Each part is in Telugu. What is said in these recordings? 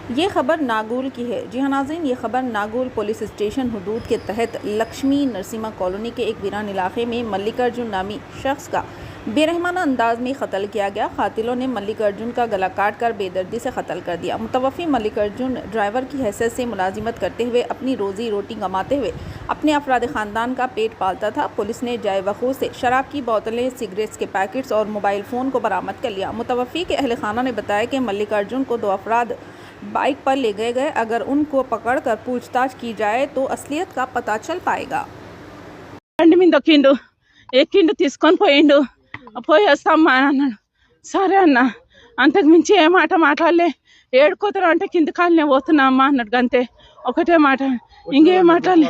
ये खबर नागौल की है। जी हाँ नाज़रीन, ये खबर नागौल पुलिस स्टेशन हुदूद के तहत लक्ष्मी नरसिम्हा कॉलोनी के एक वीरान इलाके में मल्लिकार्जुन नामी शख्स का बेरहमाना अंदाज में कत्ल किया गया। कातिलों ने मल्लिकार्जुन का गला काट कर बेदर्दी से कत्ल कर दिया। मुतवफ़ी मल्लिकार्जुन ड्राइवर की हैसियत से मुलाजिमत करते हुए अपनी रोज़ी रोटी कमाते हुए अपने अफराद ख़ानदान का पेट पालता था। पुलिस ने जाए वक़ूअ से शराब की बोतलें, सिगरेट्स के पैकेट्स और मोबाइल फ़ोन को बरामद कर लिया। मुतवफ़ी के अहल खाना ने बताया कि मल्लिकार्जुन को 2 अफराद बाइक पर ले गए। अगर उनको पकड़कर पूछताछ की जाए तो असलियत का पता चल पाएगा। ఎక్కిండు తీసుకొని పోయిండు పోయి వస్తామ్మా అన్నాడు. సరే అన్న, అంతకు మించి ఏ మాట మాట్లాడలే. ఏడుకోతారు అంటే కింద కాలనే పోతున్నా అమ్మా అన్నాడు. అంతే ఒకటే మాట, ఇంకేం మాట్లాడలే.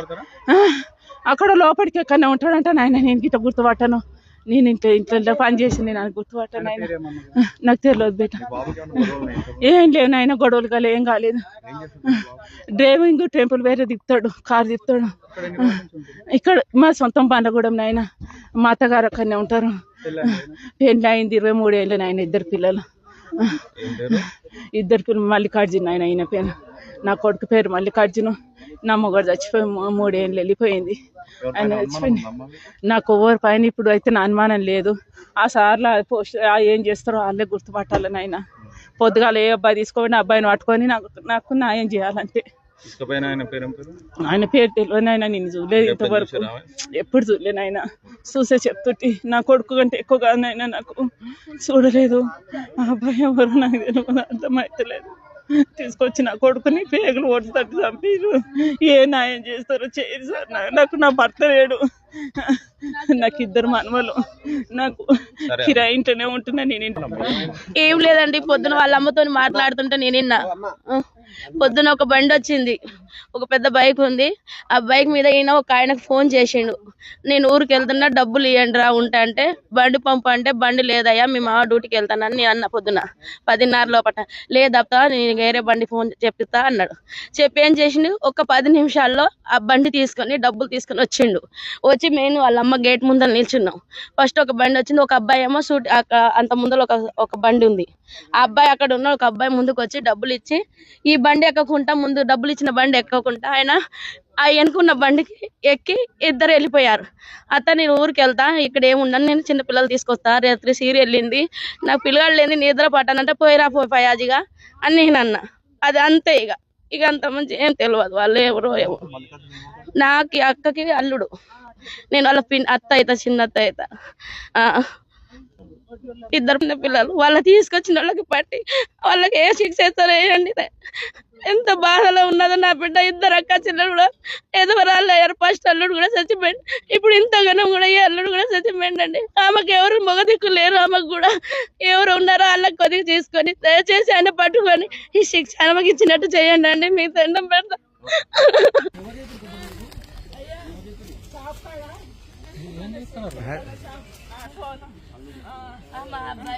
అక్కడ లోపలికి ఎక్కడనే ఉంటాడంట. నాయన నేను గిట్ట గుర్తుపట్టాను, నేను ఇంట్లో పని చేసింది, నాకు గుర్తుపట్టాను ఆయన, నాకు తెలియదు బేట. ఏం లేవు నాయన, గొడవలు కాలే, ఏం కాలేదు. డ్రైవింగ్ టెంపుల్ వేరే తిప్పుతాడు, కారు తిప్పుతాడు. ఇక్కడ మా సొంతం బండగూడెం నాయన. మా అత్తగారు అక్కడనే ఉంటారు. పెళ్ళి అయింది 23 ఏళ్ళు నాయన. 2 పిల్లలు. 2 పిల్లలు. మల్లికార్జున ఆయన, ఆయన పేరు. నా కొడుకు పేరు మల్లికార్జున. నా మొగడు చచ్చిపోయి 3 ఏళ్ళు వెళ్ళిపోయింది. ఆయన చచ్చిపోయింది. నాకు ఎవరి పైన ఇప్పుడు అయితే నా అనుమానం లేదు. ఆ సార్లు పోస్ట్ ఏం చేస్తారో వాళ్ళే గుర్తుపట్టాలని ఆయన. పొద్దుగాల ఏ అబ్బాయి తీసుకోని అబ్బాయిని పట్టుకొని నాకు న్యాయం చేయాలంటే. ఆయన పేరు తెలియని ఆయన, నేను చూడలేదు ఇంతవరకు, ఎప్పుడు చూడలేను ఆయన. చూసే చెప్తుంటే నా కొడుకు కంటే ఎక్కువ కాదనైనా నాకు చూడలేదు. ఆ అబ్బాయి ఎవరు నాకు తెలియదు, అర్థమవుతలేదు. తీసుకొచ్చి నా కొడుకుని పేగులు ఓడితట్టు చంపారు. ఏ న్యాయం చేస్తారో చేయరు సార్. నాకు నా భర్త లేడు, నాకు 2 మనవలు, నాకు కిరాయి ఇంట్లోనే ఉంటున్నా. నేను ఏం లేదండి, పొద్దున వాళ్ళ అమ్మతో మాట్లాడుతుంటే నేను విన్నా. పొద్దున ఒక బండి వచ్చింది, ఒక పెద్ద బైక్ ఉంది. ఆ బైక్ మీద ఈయన ఒక ఆయనకు ఫోన్ చేసిండు, నేను ఊరికి వెళ్తున్నా, డబ్బులు ఇవ్వండి రా ఉంటా అంటే. బండి పంపు అంటే, బండి లేదయ్యా మీ మామ డ్యూటీకి వెళ్తానని నేను అన్న. పొద్దున 10:30 లోపల. లేదబ్బా నేను వేరే బండి ఫోన్ చెప్తా అన్నాడు. చెప్పి ఏం చేసిండు, ఒక 10 నిమిషాల్లో ఆ బండి తీసుకొని డబ్బులు తీసుకొని వచ్చిండు. వచ్చి మేము వాళ్ళ అమ్మ గేట్ ముందర నిల్చున్నాం. ఫస్ట్ ఒక బండి వచ్చింది, ఒక అబ్బాయి ఏమో అంత ముందర ఒక బండి ఉంది. ఆ అబ్బాయి అక్కడ ఉన్న ఒక అబ్బాయి ముందుకు వచ్చి డబ్బులు ఇచ్చి, ఈ బండి ఎక్కకుండా, ముందు డబ్బులు ఇచ్చిన బండి ఎక్కకుండా ఆయన ఆ వెనుకున్న బండికి ఎక్కి 2 వెళ్ళిపోయారు. నేను ఊరికి వెళ్తా, ఇక్కడ ఏముండను, నేను చిన్న పిల్లలు తీసుకొస్తా, రాత్రి సీరియల్ వెళ్ళింది, నాకు పిల్లగాడు లేని నిద్ర పట్టానంటే పోయిరా ఫయాజిగా అని నేను అన్నా. అది అంతే. ఇక అంత మంచి ఏం తెలియదు వాళ్ళు ఎవరో ఏమో. నాకు అక్కకి అల్లుడు, నేను వాళ్ళ అత్త అవుతా, చిన్న అత్త అవుతా. 2 పిల్లలు. వాళ్ళ తీసుకొచ్చిన వాళ్ళకి పట్టి వాళ్ళకి ఏ శిక్ష వేస్తారో వేయండి. ఎంత బాధలో ఉన్నదో నా బిడ్డ. 2 అక్క చిల్లలు కూడా ఎదవరాళ్ళు అయ్యారు. ఫస్ట్ అల్లుడు కూడా చచ్చిపోయింది, ఇప్పుడు ఇంతగానో కూడా ఈ అల్లుడు కూడా చచ్చిపోయింది అండి. ఆమెకు ఎవరు మగ దిక్కు లేరు, ఆమెకు కూడా ఎవరు ఉన్నారో వాళ్ళకి కొద్దిగా తీసుకొని దయచేసి ఆయన పట్టుకొని ఈ శిక్ష ఆమెకి ఇచ్చినట్టు చేయండి అండి. మీ దండం పెడతా. మా అబ్బాయి